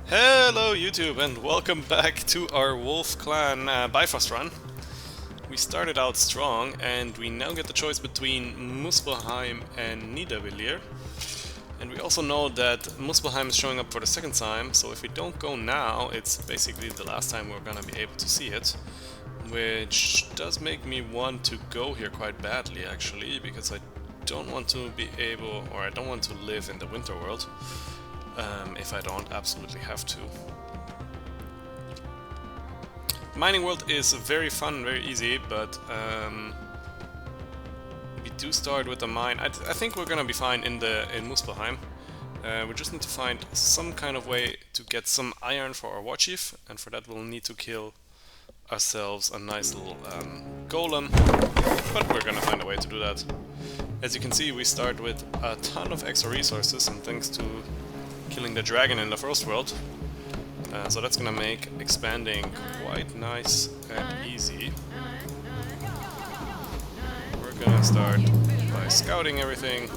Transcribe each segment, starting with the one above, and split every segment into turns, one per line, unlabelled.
Hello YouTube and welcome back to our Wolf Clan Bifrost run. We started out strong and we now get the choice between Muspelheim and Niedervilliers. And we also know that Muspelheim is showing up for the second time, so if we don't go now, it's basically the last time we're gonna be able to see it. Which does make me want to go here quite badly actually, because I don't want to be able, or I don't want to live in the winter world. If I don't absolutely have to. The mining world is very fun, very easy, but we do start with a mine. I think we're gonna be fine in Muspelheim. We just need to find some kind of way to get some iron for our warchief, and for that we'll need to kill ourselves a nice little golem, but we're gonna find a way to do that. As you can see, we start with a ton of extra resources, and thanks to killing the dragon in the first world. So that's gonna make expanding quite nice and easy. We're gonna start by scouting everything.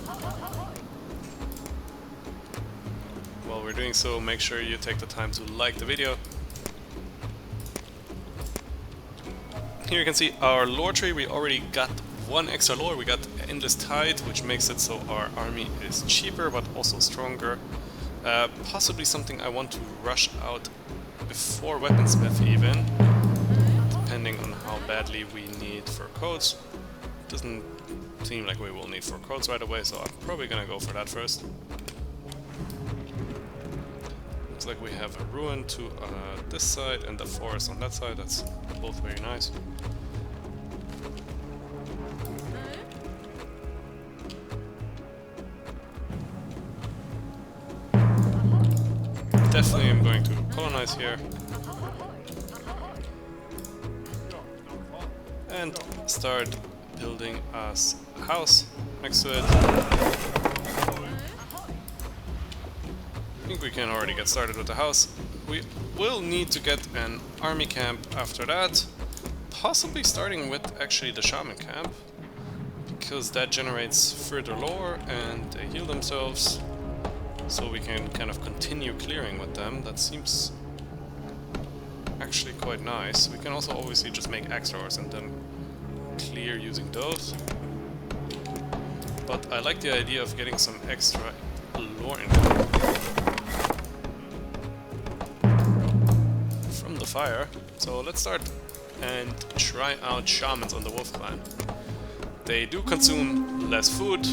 While we're doing so, make sure you take the time to like the video. Here you can see our lore tree. We already got one extra lore. We got Endless Tide, which makes it so our army is cheaper but also stronger. Possibly something I want to rush out before Weaponsmith even, depending on how badly we need fur coats. Doesn't seem like we will need fur coats right away, so I'm probably gonna go for that first. Looks like we have a ruin to this side and the forest on that side. That's both very nice. Definitely am going to colonize here and start building us a house next to it. I think we can already get started with the house. We will need to get an army camp after that, possibly starting with actually the shaman camp, because that generates further lore and they heal themselves. So we can kind of continue clearing with them. That seems actually quite nice. We can also obviously just make axe throwers and then clear using those. But I like the idea of getting some extra lore income from the fire. So let's start and try out shamans on the Wolf Clan. They do consume less food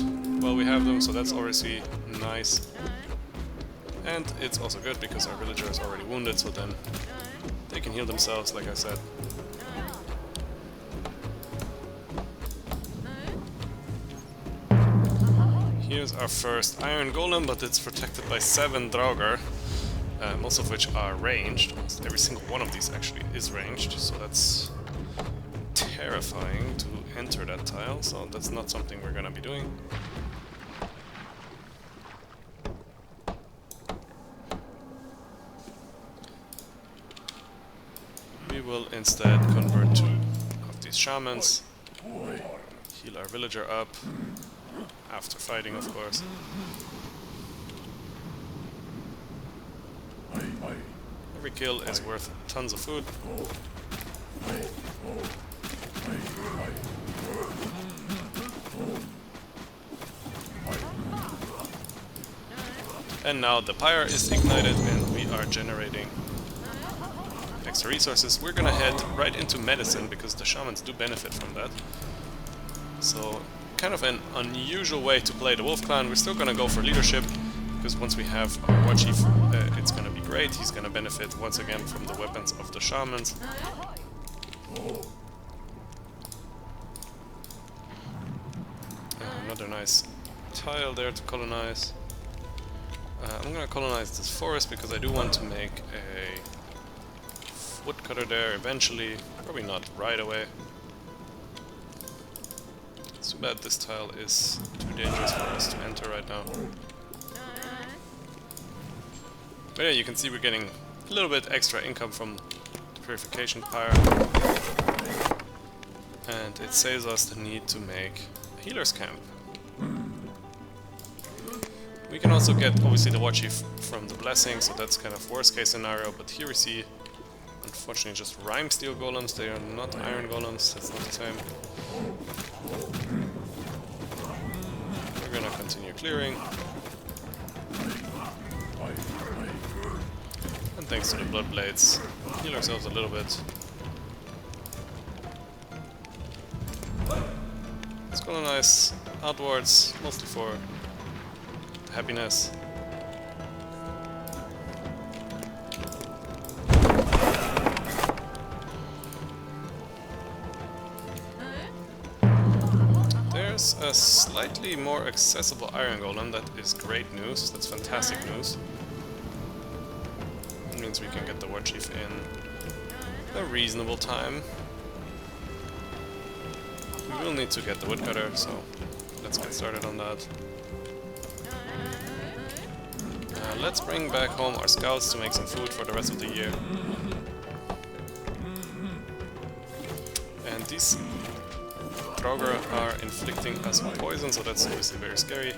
while we have them, so that's obviously nice. And it's also good because our villager is already wounded, so then they can heal themselves, like I said. Here's our first iron golem, but it's protected by 7 draugr, most of which are ranged. Almost every single one of these actually is ranged, so that's terrifying to enter that tile, so that's not something we're gonna be doing. We will instead convert 2 of these shamans, heal our villager up, after fighting of course. Every kill is worth tons of food. And now the pyre is ignited and we are generating extra resources. We're gonna head right into medicine because the shamans do benefit from that. So kind of an unusual way to play the Wolf Clan. We're still gonna go for leadership because once we have our warchief, it's gonna be great. He's gonna benefit once again from the weapons of the shamans. Another nice tile there to colonize. I'm gonna colonize this forest because I do want to make a woodcutter there eventually, probably not right away. It's too bad this tile is too dangerous for us to enter right now. But yeah, you can see we're getting a little bit extra income from the purification pyre. And it saves us the need to make a healer's camp. We can also get, obviously, the warchief from the blessing, so that's kind of worst case scenario, but here we see, unfortunately, just rime steel golems. They are not iron golems, that's not the same. We're gonna continue clearing. And thanks to the blood blades, heal ourselves a little bit. Let's colonize outwards, mostly for happiness. There's a slightly more accessible iron golem. That is great news. That's fantastic news. That means we can get the warchief in a reasonable time. We will need to get the woodcutter, so let's get started on that. Let's bring back home our scouts to make some food for the rest of the year. And these Draugr are inflicting us poison, so that's obviously very scary.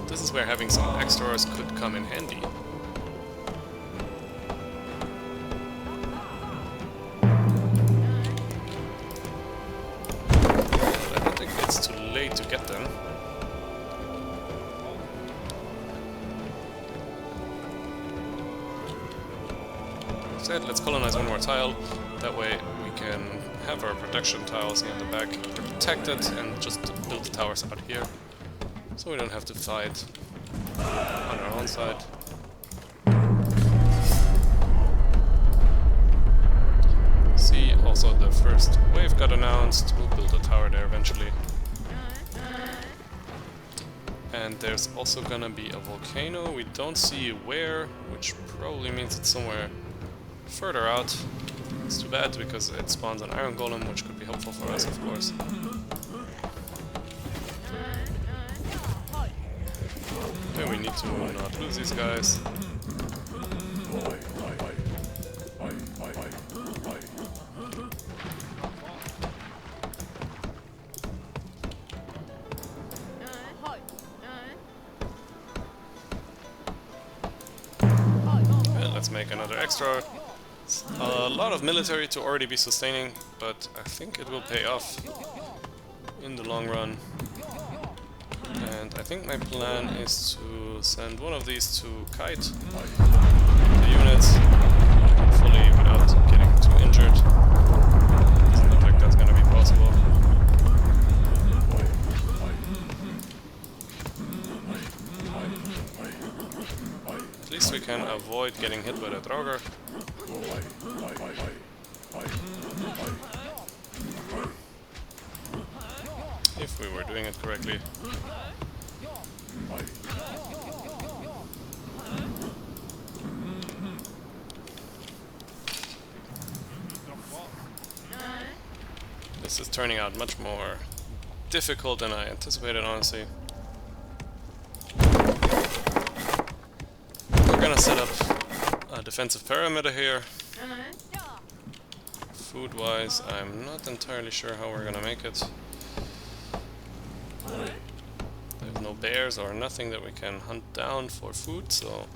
This is where having some extras could come in handy. To get them. Instead, let's colonize one more tile. That way we can have our production tiles in the back protected and just build the towers out here. So we don't have to fight on our own side. See, also the first wave got announced. We'll build a tower there eventually. And there's also gonna be a volcano. We don't see where, which probably means it's somewhere further out. It's too bad because it spawns an iron golem, which could be helpful for us, of course. Okay, we need to not lose these guys. Let's make another extra. It's a lot of military to already be sustaining, but I think it will pay off in the long run. And I think my plan is to send one of these to kite the units, hopefully without getting too injured. Doesn't look like that's gonna be possible. At least we can avoid getting hit by the Draugr. If we were doing it correctly. This is turning out much more difficult than I anticipated, honestly. We're gonna set up a defensive perimeter here. Food-wise, I'm not entirely sure how we're gonna make it. There's no bears or nothing that we can hunt down for food, so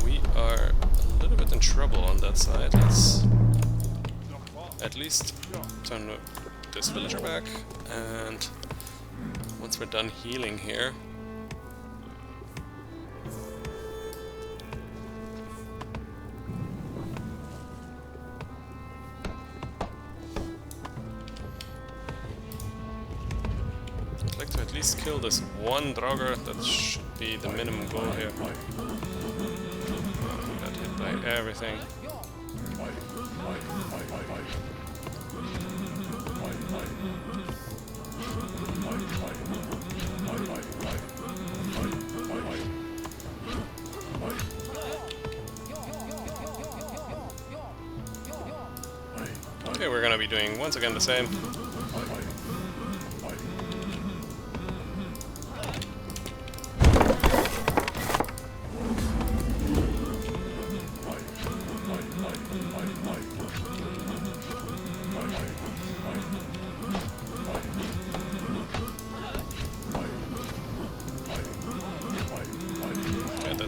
we are a little bit in trouble on that side. Let's at least turn this villager back, and once we're done healing here, I'd like to at least kill this one Draugr. That should be the minimum goal here. Got hit by everything. Okay, we're gonna be doing once again the same.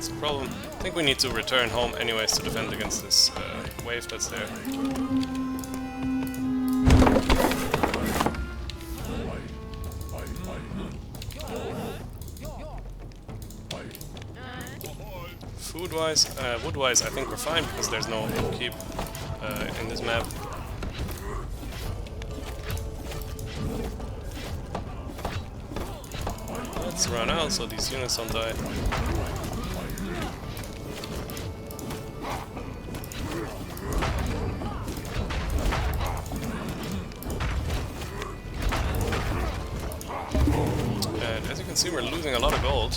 that's a problem. I think we need to return home anyways to defend against this wave that's there. Food-wise, wood-wise, I think we're fine because there's no upkeep in this map. Let's run out so these units don't die. And as you can see, we're losing a lot of gold,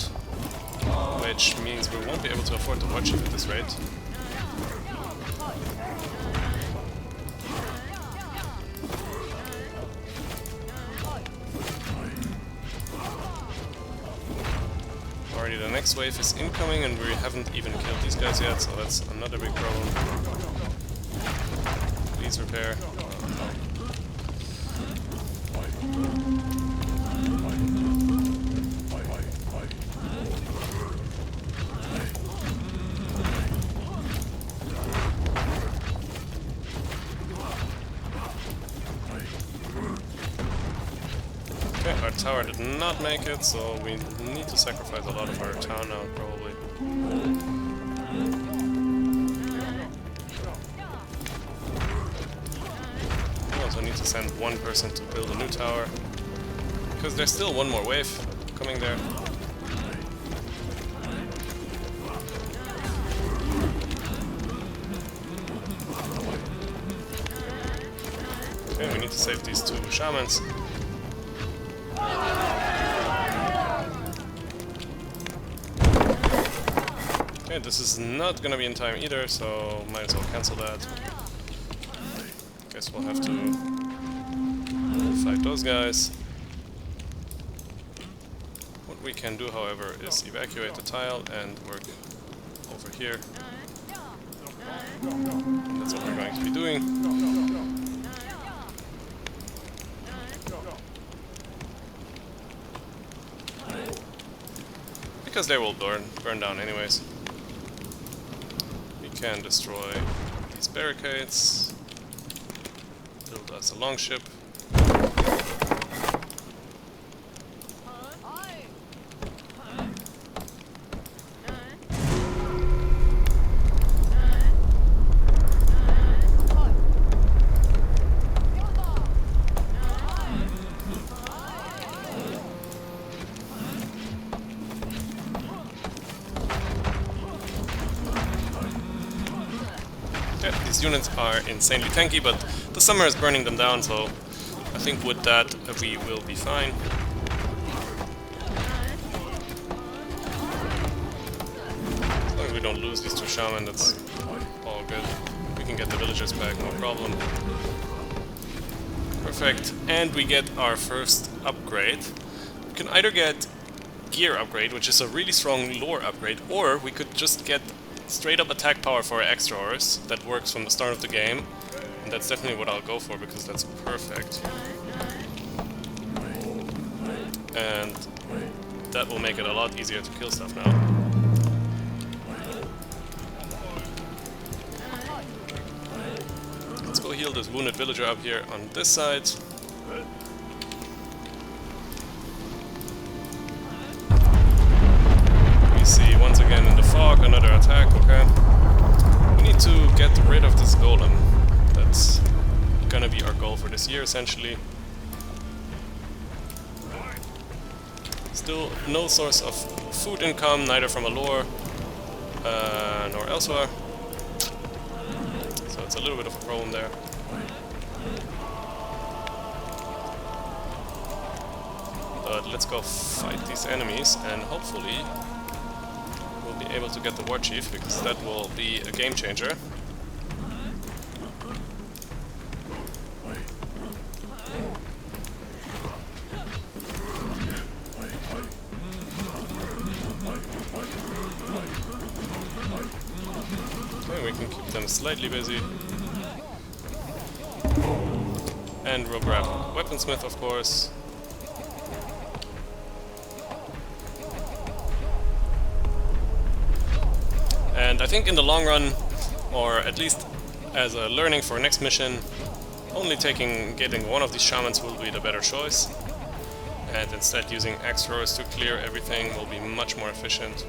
which means we won't be able to afford the warchief at this rate. Already the next wave is incoming and we haven't even killed these guys yet, so that's another big problem. Please repair. Okay, our tower did not make it, so we need to sacrifice a lot of our town now, probably. We also need to send one person to build a new tower, because there's still one more wave coming there. Okay, we need to save these two shamans. Okay, this is not gonna be in time either, so might as well cancel that. Guess we'll have to fight those guys. What we can do, however, is evacuate the tile and work over here. That's what we're going to be doing. Because they will burn down anyways. We can destroy these barricades, build us a longship. These units are insanely tanky, but the summer is burning them down, so I think with that we will be fine. As long as we don't lose these two shaman, that's all good. We can get the villagers back, no problem. Perfect. And we get our first upgrade. We can either get gear upgrade, which is a really strong lore upgrade, or we could just get straight up attack power for our extra horse that works from the start of the game, and that's definitely what I'll go for because that's perfect. And that will make it a lot easier to kill stuff now. Let's go heal this wounded villager up here on this side. See once again in the fog, another attack, okay. We need to get rid of this golem. That's gonna be our goal for this year, essentially. Still no source of food income, neither from Allure nor elsewhere. So it's a little bit of a problem there. But let's go fight these enemies and hopefully we'll be able to get the warchief, because that will be a game changer. Okay, we can keep them slightly busy. And we'll grab weaponsmith, of course. And I think in the long run, or at least as a learning for next mission, only getting one of these shamans will be the better choice. And instead using axe throwers to clear everything will be much more efficient.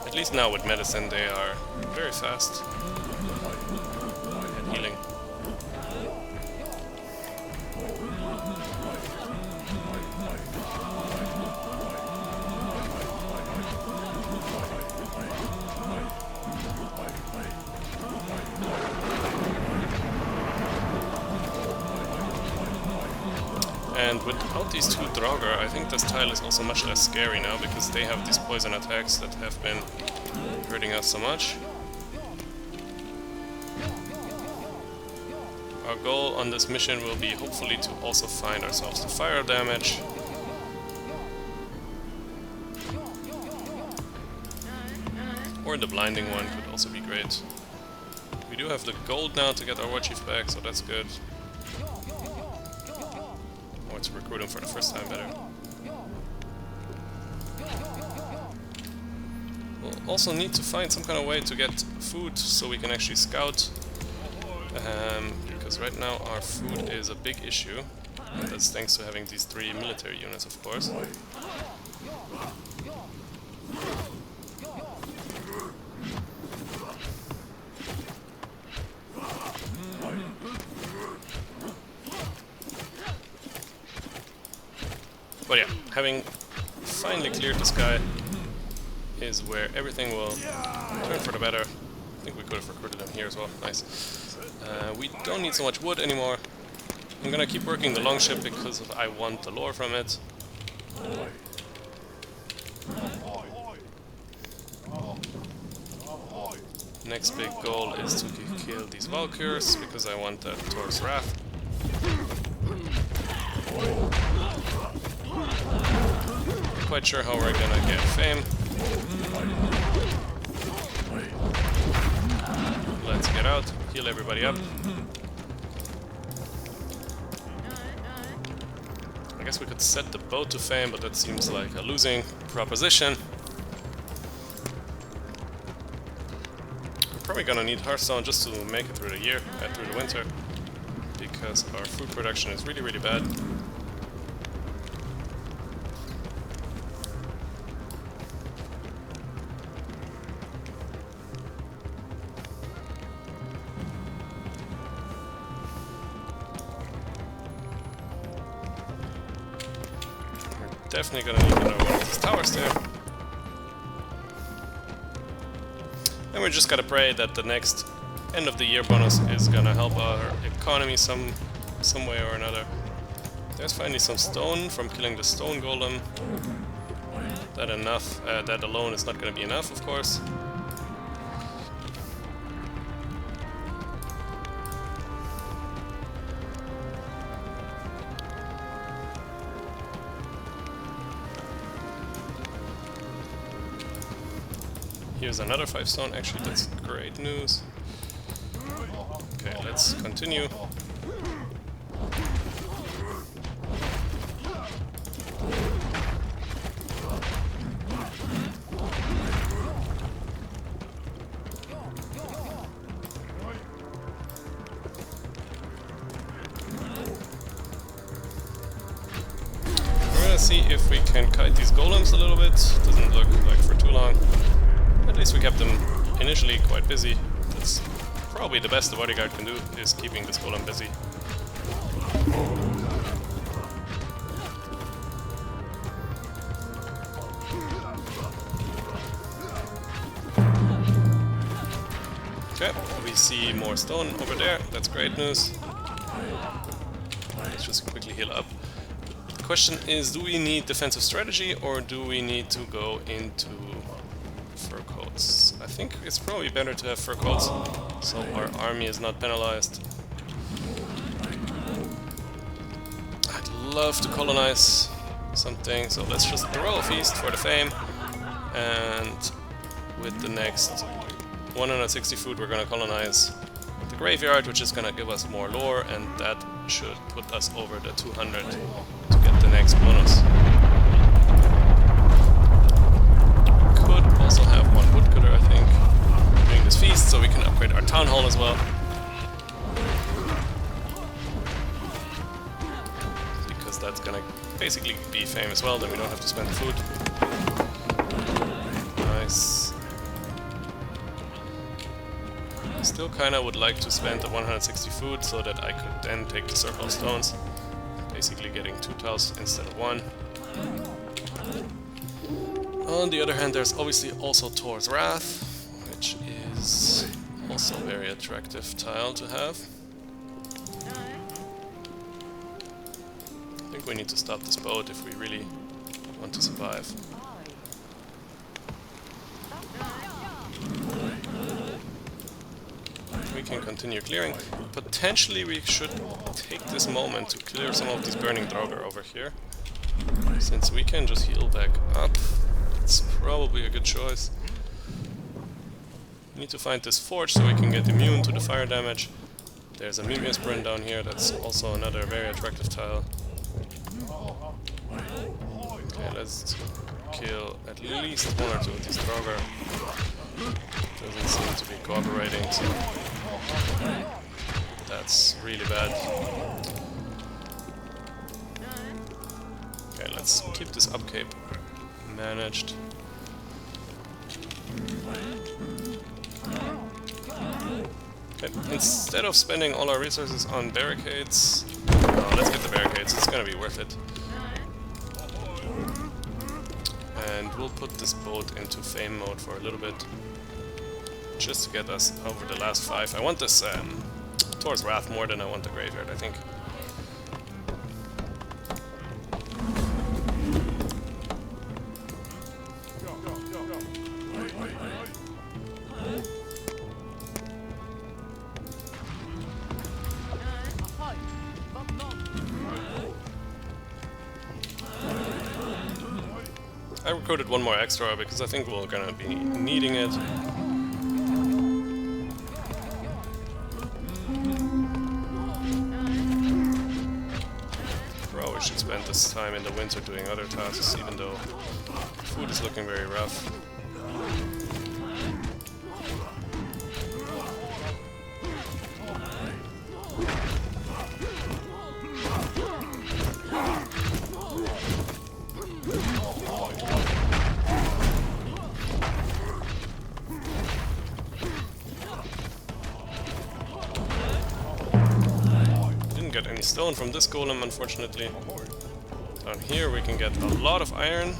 At least now with medicine they are very fast at healing. And without these two Draugr, I think this tile is also much less scary now, because they have these poison attacks that have been hurting us so much. Our goal on this mission will be hopefully to also find ourselves the fire damage. Or the blinding one could also be great. We do have the gold now to get our warchief back, so that's good. Or to recruit him for the first time better. We'll also need to find some kind of way to get food so we can actually scout. Because right now our food is a big issue. And that's thanks to having these 3 military units, of course. But yeah, having finally cleared the sky is where everything will turn for the better. I think we could have recruited him here as well. Nice. We don't need so much wood anymore. I'm gonna keep working the longship because I want the lore from it. Next big goal is to kill these Valkyrs because I want that Thor's Wrath. Not quite sure how we're gonna get fame. Let's get out, heal everybody up. I guess we could set the boat to fame, but that seems like a losing proposition. We're probably gonna need Hearthstone just to make it through the year, through the winter, because our food production is really, really bad. Definitely gonna need another one of these towers there. And we just gotta pray that the next end of the year bonus is gonna help our economy some way or another. There's finally some stone from killing the stone golem. That alone is not gonna be enough, of course. Here's another 5 stone, actually that's great news. Okay, let's continue. We're gonna see if we can kite these golems a little bit. Doesn't look like for too long. At least we kept them initially quite busy. That's probably the best the bodyguard can do, is keeping this golem busy. Okay, we see more stone over there. That's great news. Let's just quickly heal up. The question is, do we need defensive strategy or do we need to go into fur coats? I think it's probably better to have fur coats, so our army is not penalized. I'd love to colonize something, so let's just throw a feast for the fame, and with the next 160 food we're gonna colonize the graveyard, which is gonna give us more lore, and that should put us over the 200 to get the next bonus. building this feast so we can upgrade our town hall as well. Because that's gonna basically be fame as well, then we don't have to spend food. Nice. I still kinda would like to spend the 160 food so that I could then take the circle of stones. Basically getting 2 tiles instead of 1. On the other hand, there's obviously also Thor's Wrath, which is also a very attractive tile to have. I think we need to stop this boat if we really want to survive. We can continue clearing. Potentially we should take this moment to clear some of these burning Draugr over here. Since we can just heal back up, it's probably a good choice. We need to find this forge so we can get immune to the fire damage. There's a Mimius Burn down here, that's also another very attractive tile. Okay, let's kill at least 1 or 2 of these Draugr. Doesn't seem to be cooperating, so that's really bad. Okay, let's keep this upkeep managed. Okay, instead of spending all our resources on barricades, let's get the barricades, it's gonna be worth it. And we'll put this boat into fame mode for a little bit, just to get us over the last 5. I want this Thor's Wrath more than I want the graveyard, I think. I recruited 1 more extra because I think we're gonna be needing it. Probably should spend this time in the winter doing other tasks, even though food is looking very rough. Get any stone from this golem, unfortunately. Down here we can get a lot of iron.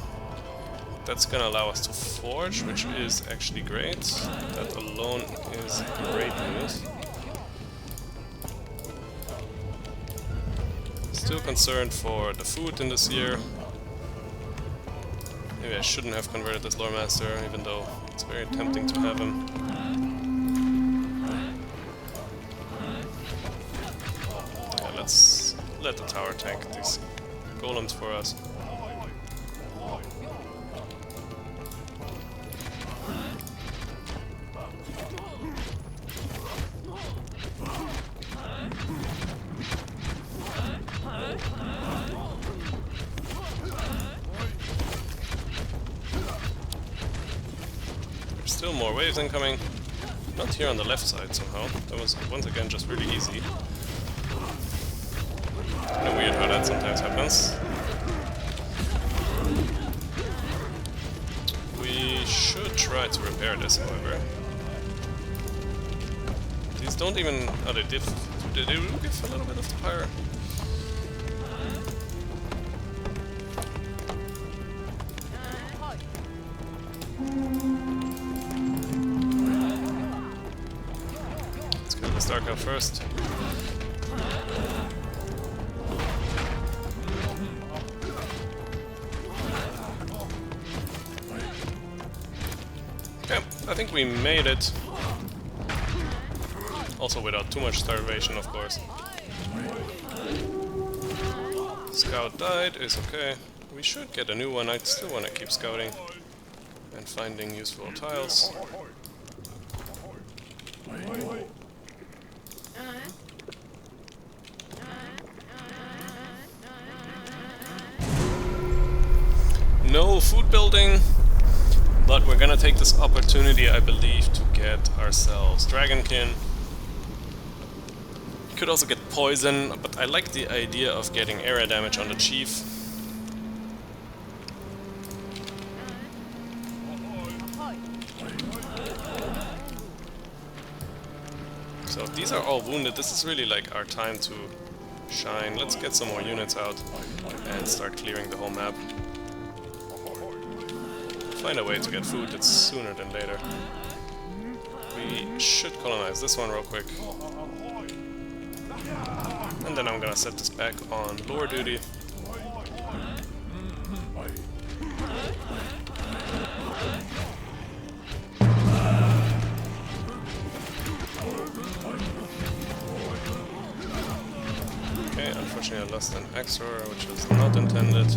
That's gonna allow us to forge, which is actually great. That alone is great news. Still concerned for the food in this year. Maybe I shouldn't have converted this lore master, even though it's very tempting to have him. Let's let the tower tank these golems for us. There's still more waves incoming. Not here on the left side somehow. That was once again just really easy. Kind of weird how that sometimes happens. We should try to repair this, however. These don't even... oh, they do give a little bit of the fire. Let's kill this Dark Elf first. Okay, I think we made it. Also without too much starvation, of course. Scout died, is okay. We should get a new one. I still want to keep scouting and finding useful tiles. No food building, but we're gonna take this opportunity, I believe, to get ourselves Dragonkin. Could also get poison, but I like the idea of getting area damage on the chief. So if these are all wounded, this is really like our time to shine. Let's get some more units out and start clearing the whole map. Find a way to get food that's sooner than later. We should colonize this one real quick. And then I'm gonna set this back on lore duty. Okay, unfortunately I lost an Exor, which was not intended.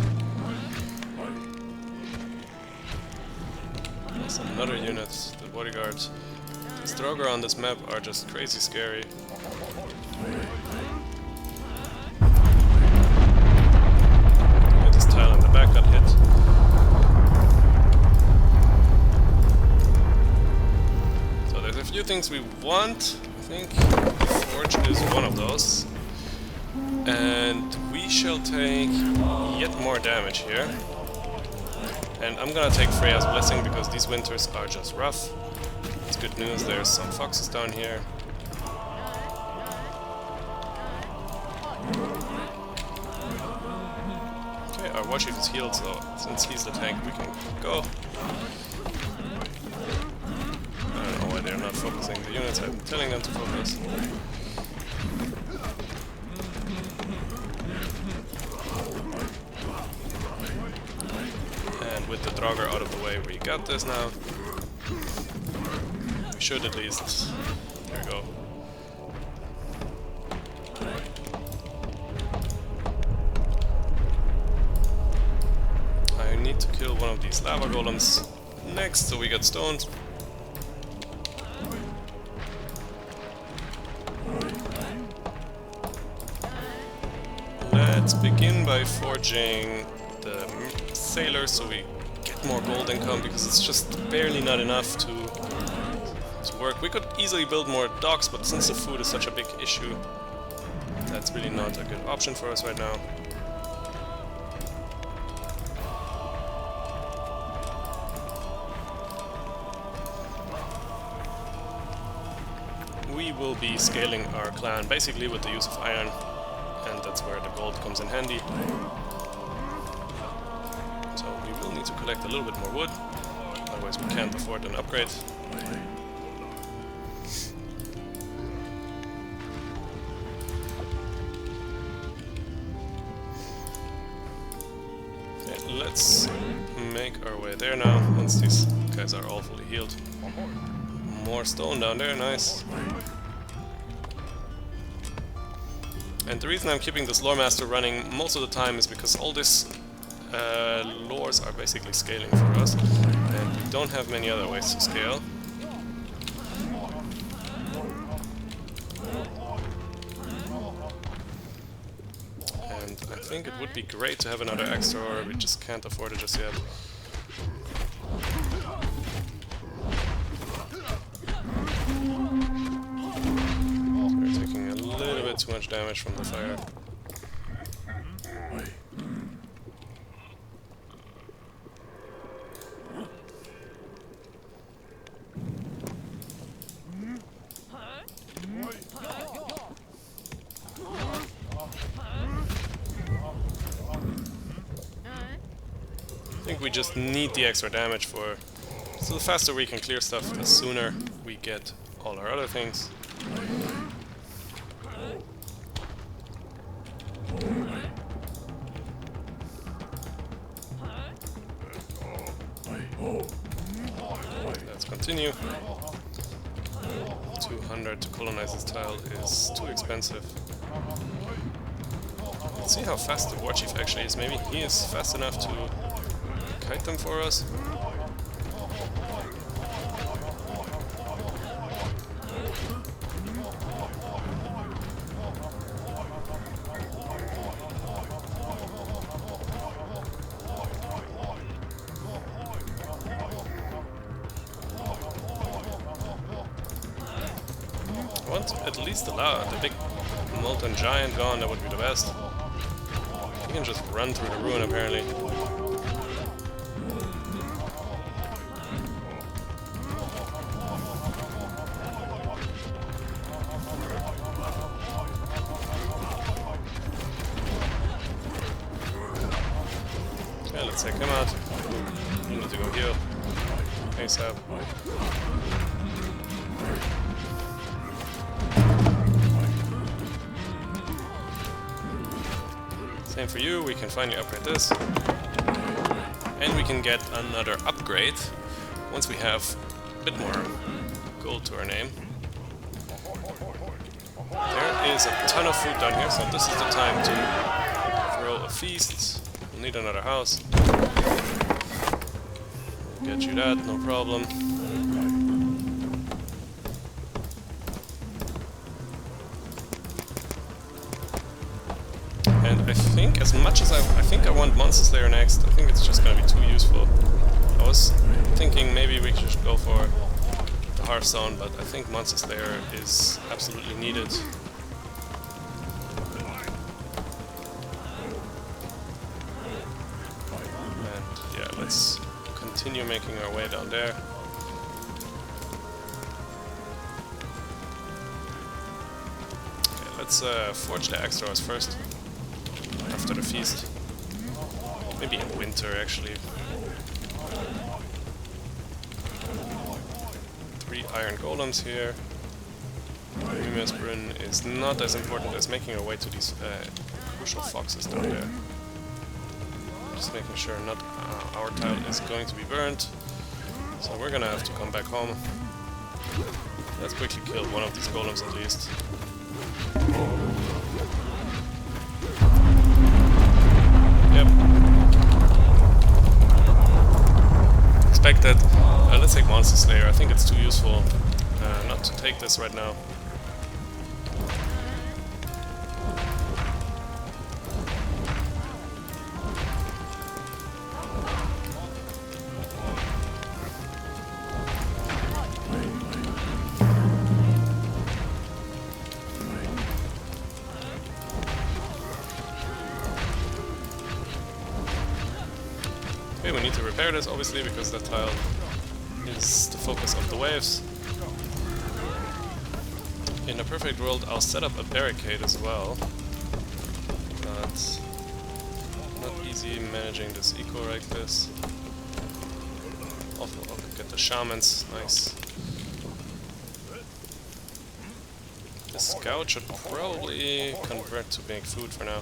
Lost another unit, the bodyguard. These Draugr on this map are just crazy scary. Yeah, this tile in the back got hit. So there's a few things we want. I think Forge is one of those. And we shall take yet more damage here. And I'm gonna take Freya's Blessing because these winters are just rough. It's good news, there's some foxes down here. Okay, our warchief is healed, so since he's the tank we can go. I don't know why they're not focusing the units, I'm telling them to focus. With the Draugr out of the way, we got this now. We should at least. There we go. I need to kill one of these lava golems next, so we get stoned. Let's begin by forging the sailors so we get more gold income, because it's just barely not enough to work. We could easily build more docks, but since the food is such a big issue, that's really not a good option for us right now. We will be scaling our clan basically with the use of iron, and that's where the gold comes in handy. So we will need to collect a little bit more wood, otherwise we can't afford an upgrade. Okay, let's make our way there now, once these guys are all fully healed. More stone down there, nice. And the reason I'm keeping this lore master running most of the time is because all this lores are basically scaling for us, and we don't have many other ways to scale. And I think it would be great to have another extra, or we just can't afford it just yet. So we're taking a little bit too much damage from the fire. I think we just need the extra damage for... So the faster we can clear stuff, the sooner we get all our other things. Let's continue. 200 to colonize this tile is too expensive. Let's see how fast the warchief actually is. Maybe he is fast enough to kite them for us. get at least the big molten giant gone, that would be the best. We can just run through the ruin apparently. Okay, let's take him out. You need to go heal. ASAP. Same for you, we can finally upgrade this. And we can get another upgrade once we have a bit more gold to our name. There is a ton of food down here, so this is the time to throw a feast. We'll need another house. We'll get you that, no problem. And I think, as much as I think I want Monster Slayer next, I think it's just gonna be too useful. I was thinking maybe we should go for the Hearthstone, but I think Monster Slayer is absolutely needed. And yeah, let's continue making our way down there. Okay, let's forge the axe throwers first. After the feast. Maybe in winter, actually. 3 iron golems here. Bryn is not as important as making our way to these crucial foxes down there. Just making sure not our tile is going to be burnt. So we're gonna have to come back home. Let's quickly kill one of these golems at least. Expected. Let's take Monster Slayer. I think it's too useful not to take this right now. Okay, we need to repair this obviously because that tile is the focus of the waves. In a perfect world I'll set up a barricade as well, but not easy managing this eco like this. Also, I'll get the shamans, nice. The scout should probably convert to make food for now,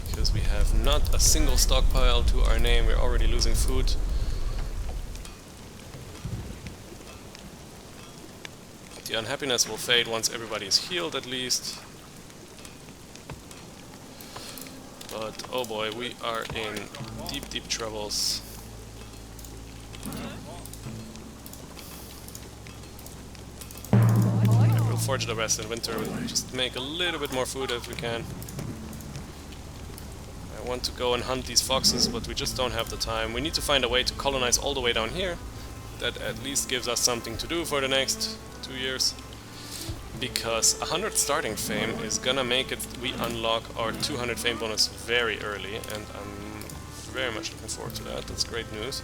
because we have not a single stockpile to our name, we're already losing food. The unhappiness will fade once everybody is healed at least. But oh boy, we are in deep, deep troubles. Okay, we'll forge the rest in winter, we'll just make a little bit more food if we can. I want to go and hunt these foxes, but we just don't have the time. We need to find a way to colonize all the way down here. That at least gives us something to do for the next 2 years. Because 100 starting fame is gonna make it we unlock our 200 fame bonus very early, and I'm very much looking forward to that. That's great news.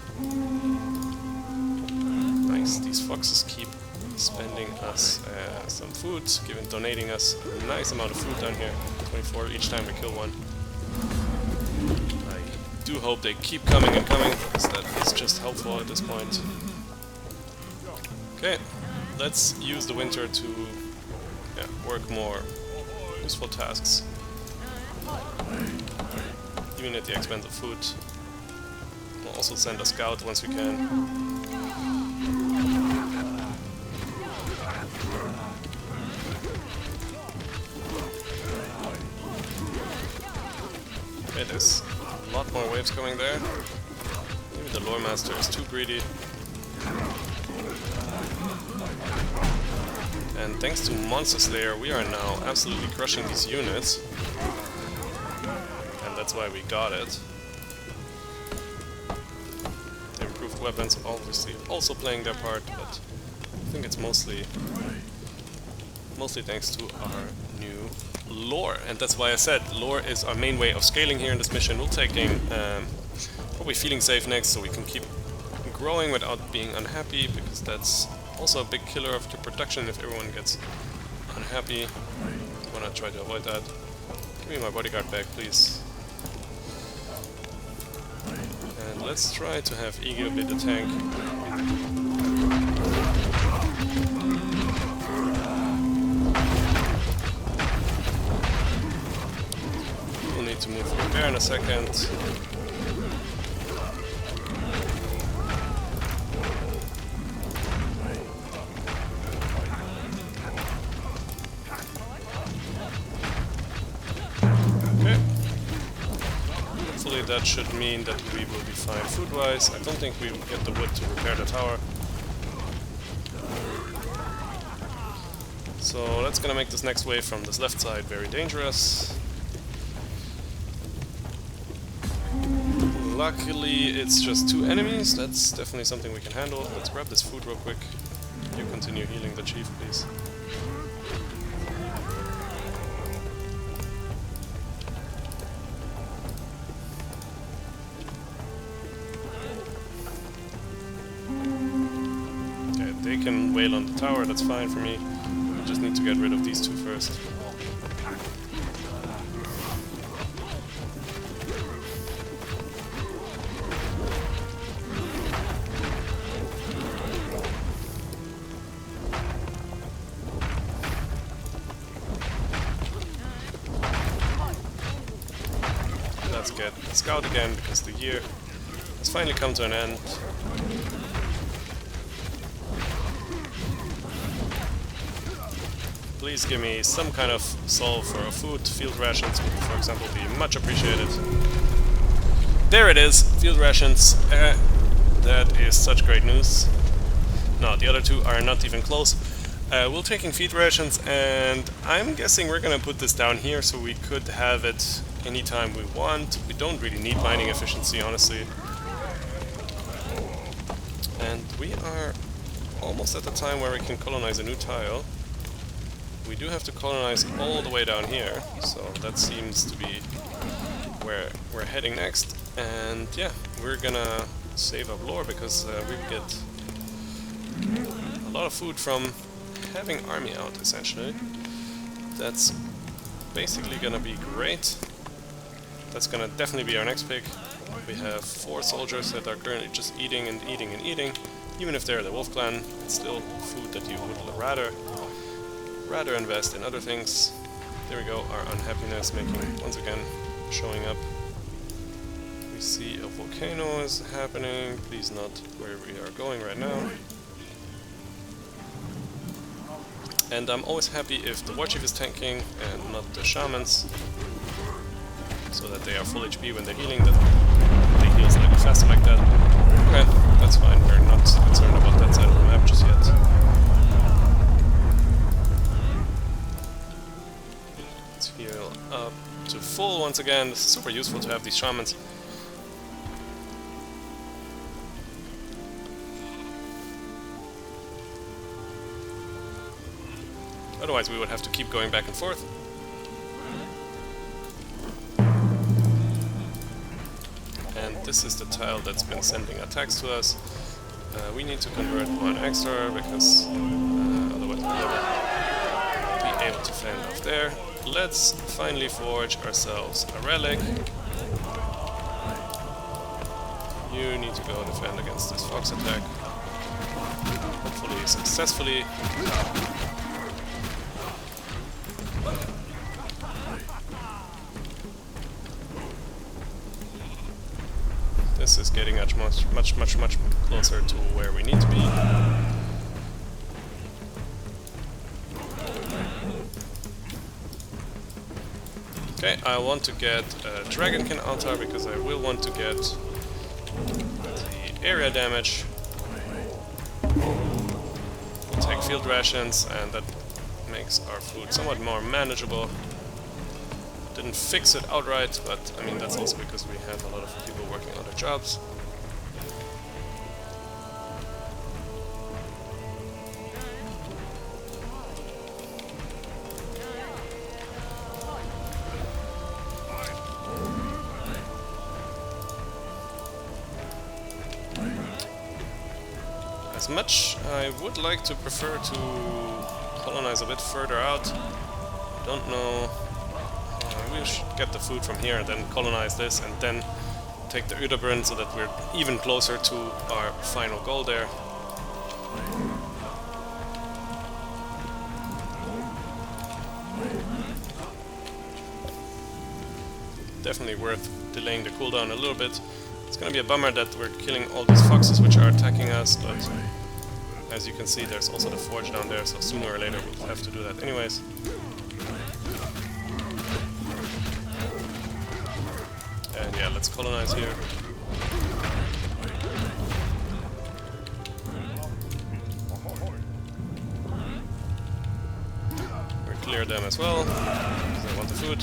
Nice, these foxes keep spending us some food, donating us a nice amount of food down here. 24 each time we kill one. I do hope they keep coming and coming, because that is just helpful at this point. Okay, let's use the winter to work more useful tasks, even at the expense of food. We'll also send a scout once we can. Okay, there's a lot more waves coming there. Maybe the lore master is too greedy. And thanks to Monster Slayer, we are now absolutely crushing these units. And that's why we got it. The improved weapons obviously also playing their part, but I think it's mostly mostly thanks to our new lore. And that's why I said lore is our main way of scaling here in this mission. We'll taking probably feeling safe next, so we can keep growing without being unhappy, because that's also a big killer of the production if everyone gets unhappy. I wanna try to avoid that. Give me my bodyguard back, please. And let's try to have Iggy be the tank. We'll need to move over there in a second. That should mean that we will be fine food-wise. I don't think we will get the wood to repair the tower. So that's gonna make this next wave from this left side very dangerous. Luckily it's just 2 enemies, that's definitely something we can handle. Let's grab this food real quick. You continue healing the chief, please. They can wail on the tower, that's fine for me. We just need to get rid of these 2 first. Let's get Scout again, because the year has finally come to an end. Please give me some kind of solve for a food. Field rations would, for example, be much appreciated. There it is! Field rations. That is such great news. No, the other 2 are not even close. We're taking feed rations, and I'm guessing we're gonna put this down here so we could have it anytime we want. We don't really need mining efficiency, honestly. And we are almost at the time where we can colonize a new tile. We do have to colonize all the way down here, so that seems to be where we're heading next. And yeah, we're gonna save up lore, because we get a lot of food from having army out, essentially. That's basically gonna be great. That's gonna definitely be our next pick. We have 4 soldiers that are currently just eating and eating and eating. Even if they're the Wolf Clan, it's still food that you would rather invest in other things. There we go, our unhappiness making once again showing up. We see a volcano is happening, please not where we are going right now. And I'm always happy if the warchief is tanking and not the shamans, so that they are full HP when they're healing, that they heal slightly faster like that. Okay, that's fine, we're not concerned about that side of the map just yet. Let's heal up to full once again. This is super useful to have these shamans. Otherwise we would have to keep going back and forth. And this is the tile that's been sending attacks to us. We need to convert 1 extra, because otherwise we'll never be able to fend off there. Let's finally forge ourselves a relic. You need to go defend against this fox attack. Hopefully successfully. This is getting much closer to where we need to be. Okay, I want to get a Dragonkin altar, because I will want to get the area damage. We'll take field rations, and that makes our food somewhat more manageable. Didn't fix it outright, but I mean that's also because we have a lot of people working other jobs. As much I would like to prefer to colonize a bit further out. Don't know. We should get the food from here and then colonize this and then take the Udabrun so that we're even closer to our final goal there. Definitely worth delaying the cooldown a little bit. It's gonna be a bummer that we're killing all these foxes which are attacking us, but as you can see there's also the forge down there, so sooner or later we'll have to do that anyways. And yeah, let's colonize here. We'll clear them as well, because I want the food.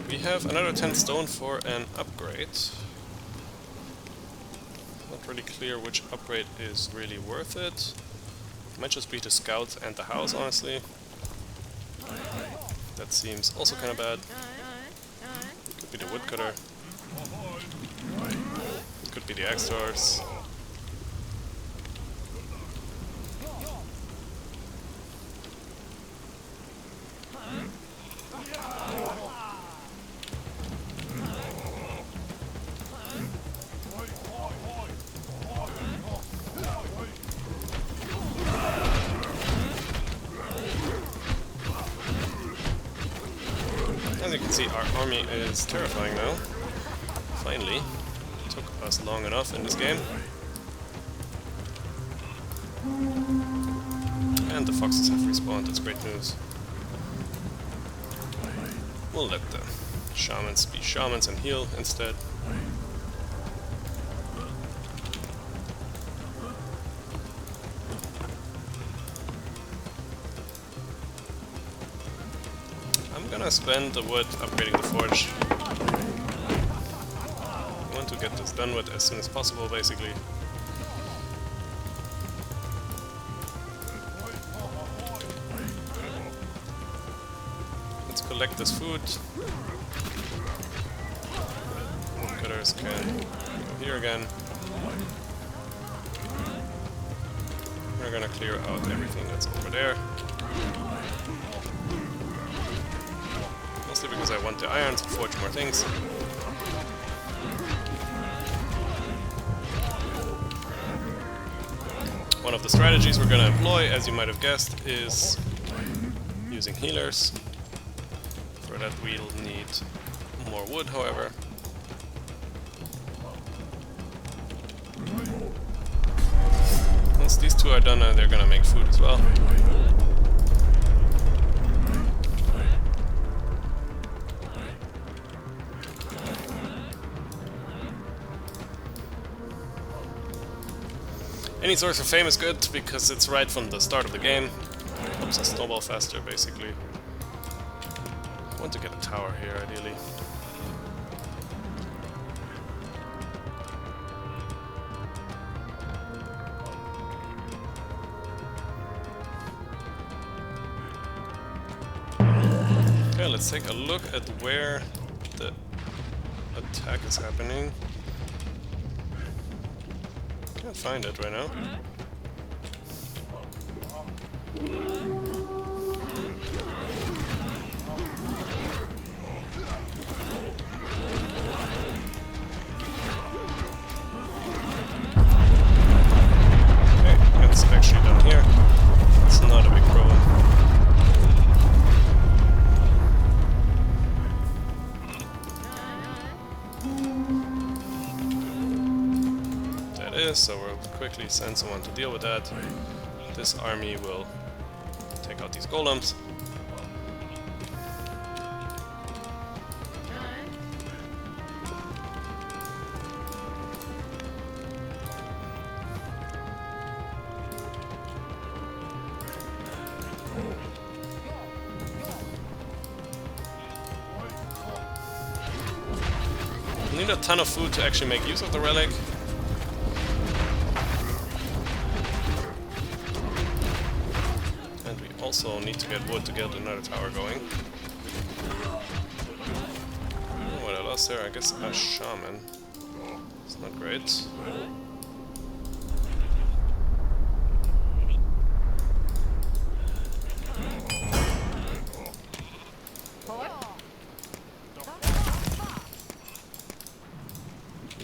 We have another 10 stone for an upgrade. Not really clear which upgrade is really worth it. Might just be the scouts and the house, honestly. That seems also kind of bad. Could be the woodcutter. Could be the axe throwers. As you can see, our army is terrifying now. Finally. It took us long enough in this game. And the foxes have respawned, that's great news. We'll let the shamans be shamans and heal instead. I'm gonna spend the wood upgrading the forge. I want to get this done with as soon as possible, basically. Let's collect this food. Woodcutters can go here again. We're gonna clear out everything that's over there. Mostly because I want the iron to forge more things. One of the strategies we're gonna employ, as you might have guessed, is using healers. For that we'll need more wood, however. Once these two are done, they're gonna make food as well. Any source of fame is good because it's right from the start of the game. It helps us snowball faster, basically. I want to get a tower here, ideally. Okay, let's take a look at where the attack is happening. Can't find it right now. Okay, it's actually down here. It's not a big problem. So we'll quickly send someone to deal with that. This army will take out these golems. We need a ton of food to actually make use of the relic. also need to get wood to get another tower going. Oh, what I lost there, I guess a shaman. It's not great.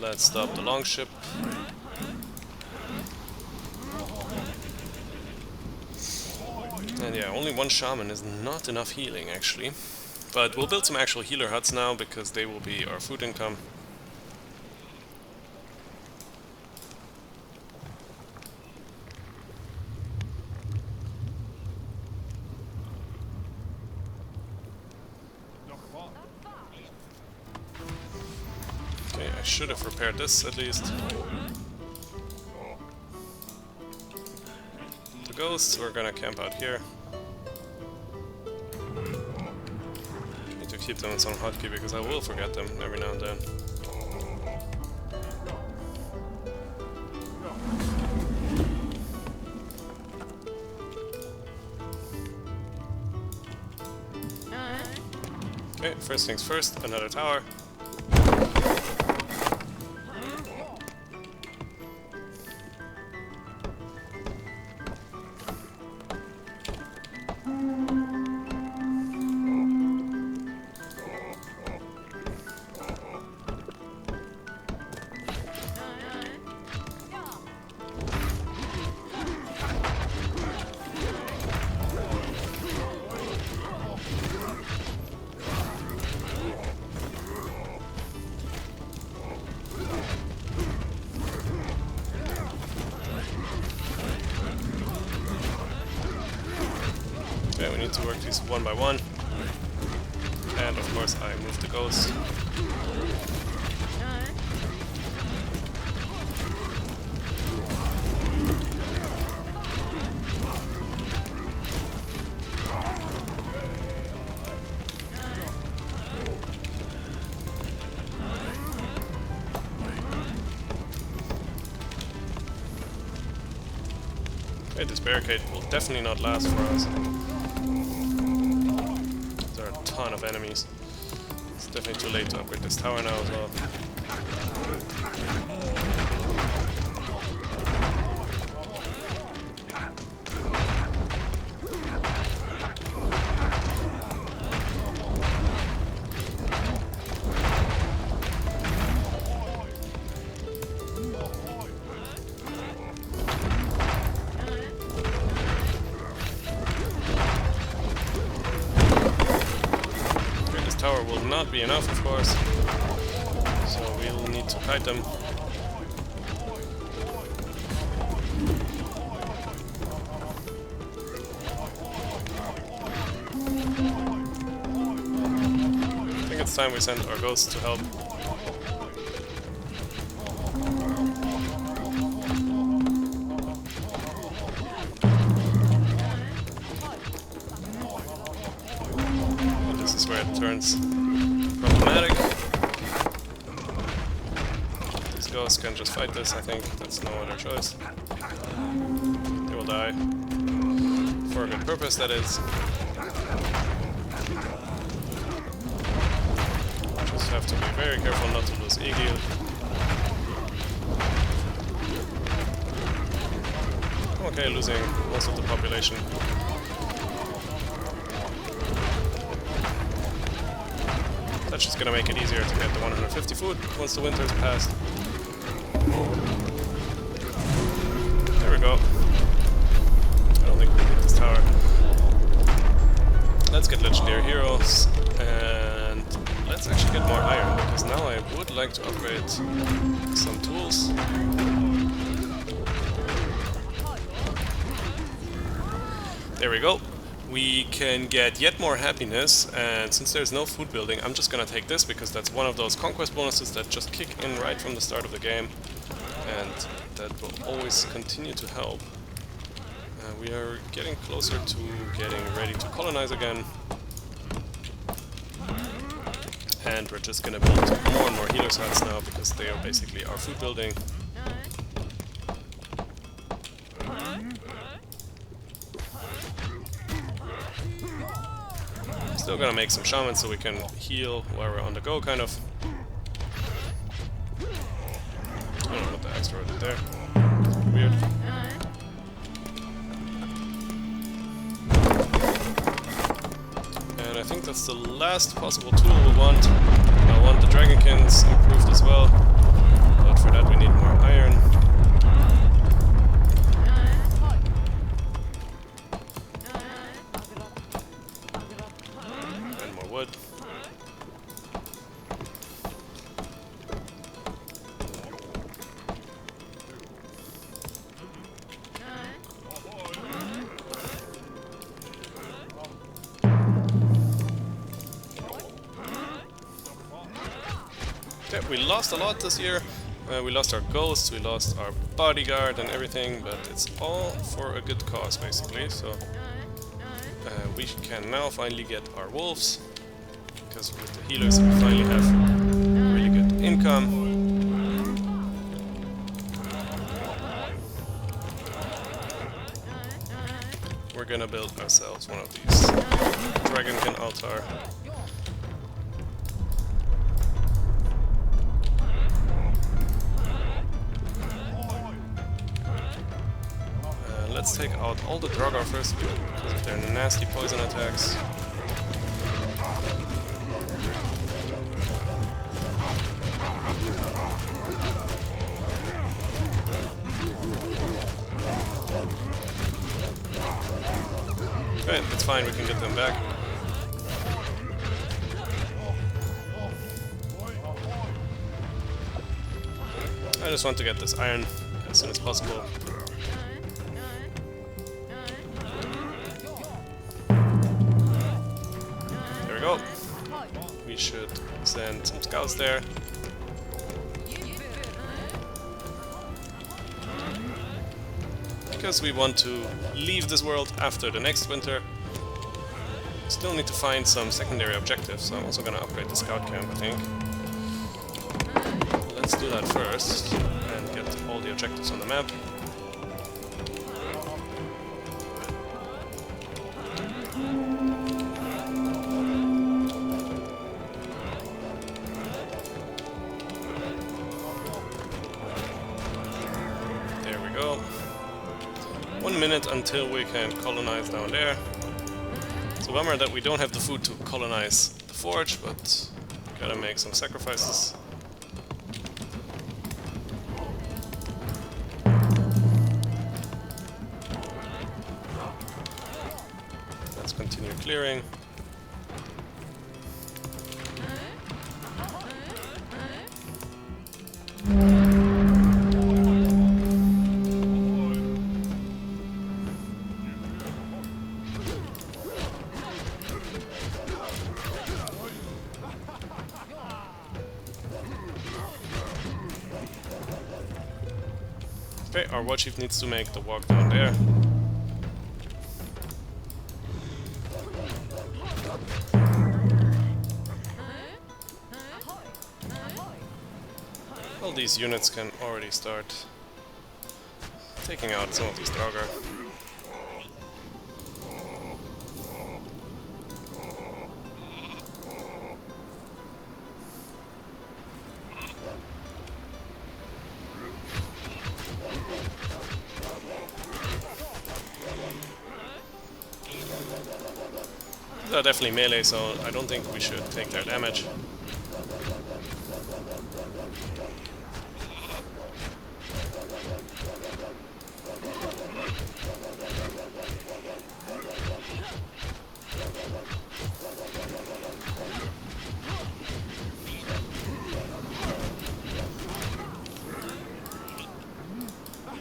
Let's stop the longship. And yeah, only one shaman is not enough healing actually. But we'll build some actual healer huts now because they will be our food income. Okay, I should have repaired this at least. The ghosts, we're gonna camp out here. Need to keep them in some hotkey because I will forget them every now and then. Okay, first things first, another tower. Okay, we need to work these one by one. And of course I move the ghost. Okay, this barricade will definitely not last for us. There are a ton of enemies. It's definitely too late to upgrade this tower now as well. Tower will not be enough, of course, so we'll need to kite them. I think it's time we send our ghosts to help. Where it turns problematic. These ghosts can just fight this, I think. That's no other choice. They will die. For a good purpose, that is. Just have to be very careful not to lose Egil. Okay, losing most of the population. That's just gonna make it easier to get the 150 food once the winter's passed. There we go. I don't think we need this tower. Let's get legendary heroes, and let's actually get more iron, because now I would like to upgrade some tools. There we go. We can get yet more happiness, and since there's no food building, I'm just gonna take this because that's one of those conquest bonuses that just kick in right from the start of the game, and that will always continue to help. We are getting closer to getting ready to colonize again, and we're just gonna build more and more healers huts now because they are basically our food building. Still gonna make some shamans so we can heal while we're on the go, kind of. I don't know what the extra did there. Weird. And I think that's the last possible tool we want. I want the Dragonkins improved as well, but for that we need more iron. And more wood. Okay, we lost a lot this year. We lost our ghosts, we lost our bodyguard and everything, but it's all for a good cause basically. So we can now finally get our wolves, because with the healers we finally have really good income. We're gonna build ourselves one of these Dragonkin altar. Let's take out all the Draugr first because of their nasty poison attacks. Okay, that's fine, we can get them back. I just want to get this iron as soon as possible. We should send some scouts there. Because we want to leave this world after the next winter. Still need to find some secondary objectives, so I'm also gonna upgrade the scout camp, I think. Let's do that first and get all the objectives on the map. There we go. 1 minute until we can colonize down there. It's a bummer that we don't have the food to colonize the forge, but gotta make some sacrifices. Let's continue clearing. Okay, our warchief needs to make the walk down there. All these units can already start taking out some of these Draugr. They're definitely melee, so I don't think we should take their damage.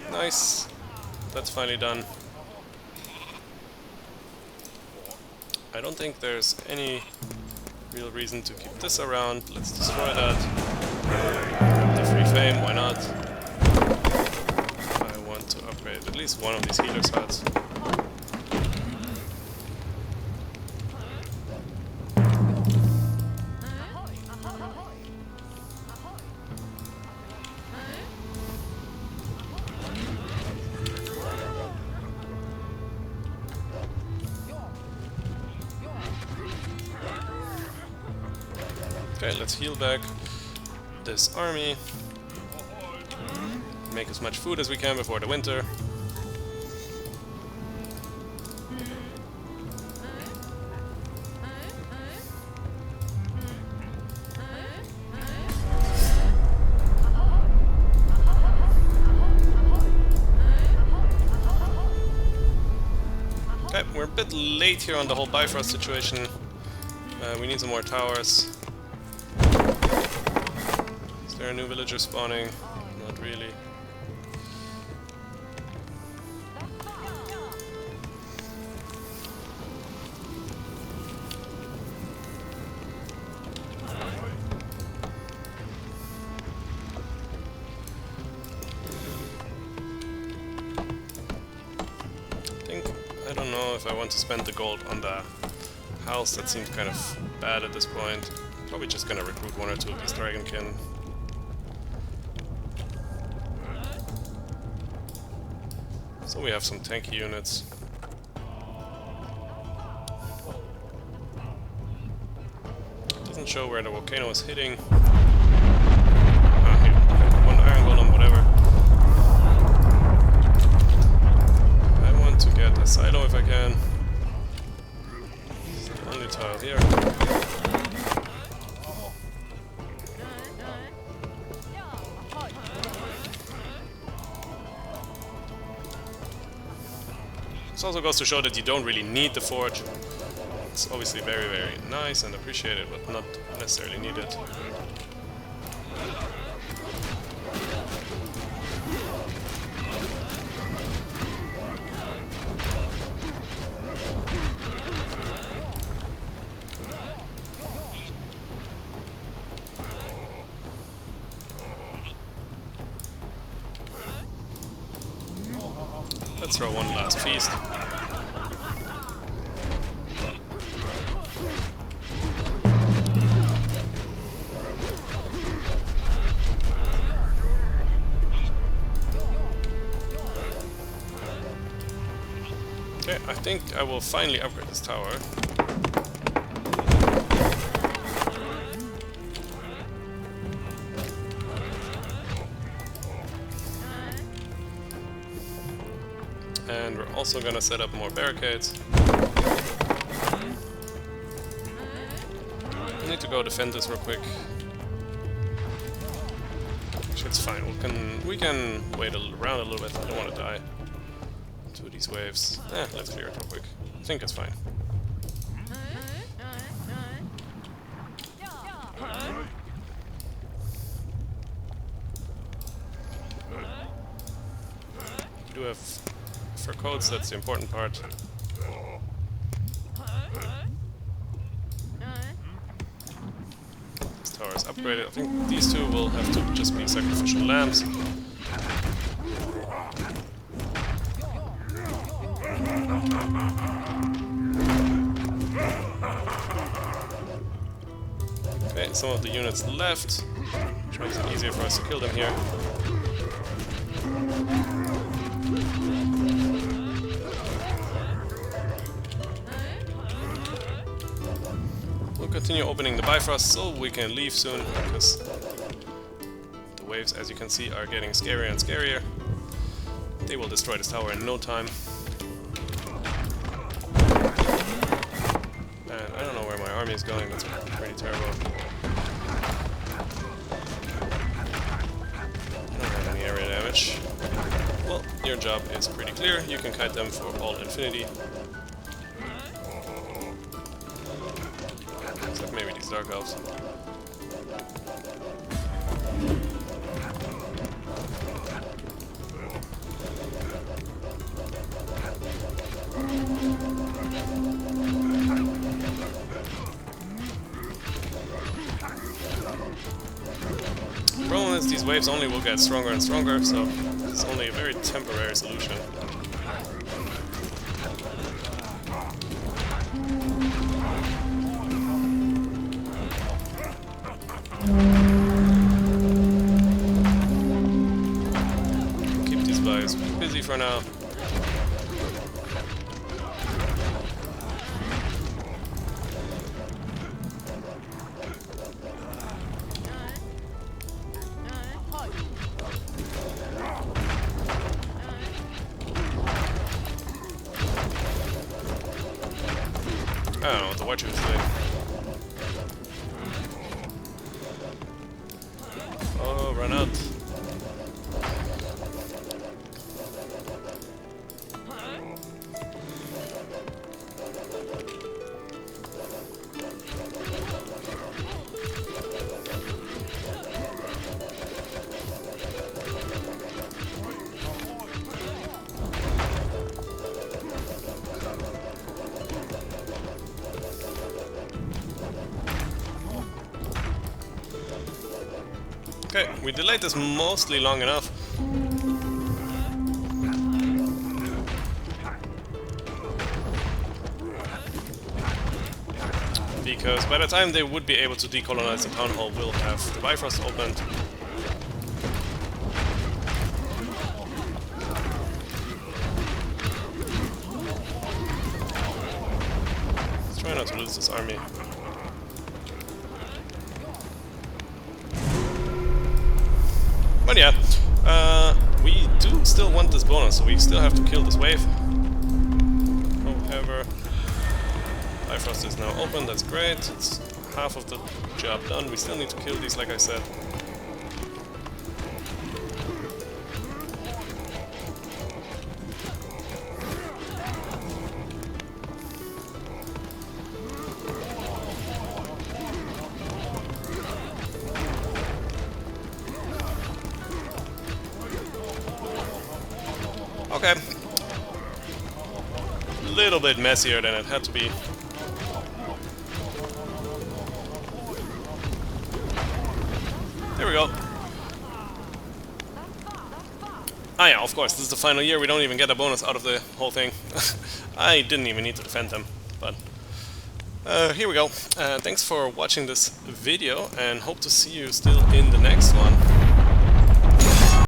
Nice. That's finally done. I don't think there's any real reason to keep this around. Let's destroy that. Grab the free fame, why not? I want to upgrade at least one of these healers' huts. Okay, let's heal back this army. Make as much food as we can before the winter. Okay, we're a bit late here on the whole Bifrost situation. We need some more towers. Is there a new villager spawning? Not really. I don't know if I want to spend the gold on the house. That seems kind of bad at this point. Probably just gonna recruit one or two of these dragonkin. So we have some tanky units. Doesn't show where the volcano is hitting. Ah, here. One iron golem, whatever. I want to get a silo if I can. It's the only tile here. This also goes to show that you don't really need the forge. It's obviously very, very nice and appreciated, but not necessarily needed. Let's throw one last feast. Okay, I think I will finally upgrade this tower. And we're also gonna set up more barricades. I need to go defend this real quick. Actually, it's fine. We can wait around a little bit. I don't want to die to these waves. Let's clear it real quick. I think it's fine. We do have for codes, that's the important part. This tower is upgraded. I think these two will have to just be sacrificial lambs. Okay, some of the units left, which makes it easier for us to kill them here. Continue opening the Bifrost so we can leave soon, because the waves, as you can see, are getting scarier and scarier. They will destroy this tower in no time. And I don't know where my army is going, that's pretty terrible. I don't have any area damage. Well, your job is pretty clear. You can kite them for all infinity. Except maybe these dark elves. The problem is these waves only will get stronger and stronger, so it's only a very temporary solution. Keep these guys busy for now. I don't know what the warchief is doing. Oh, run out. Okay, we delayed this mostly long enough. Because by the time they would be able to decolonize the town hall, we'll have the Bifrost opened. Let's try not to lose this army. But yeah, we do still want this bonus, so we still have to kill this wave. However, Bifrost is now open, that's great. It's half of the job done. We still need to kill these, like I said. Okay. A little bit messier than it had to be. There we go. Ah yeah, of course, this is the final year, we don't even get a bonus out of the whole thing. I didn't even need to defend them, but... here we go. Thanks for watching this video, and hope to see you still in the next one.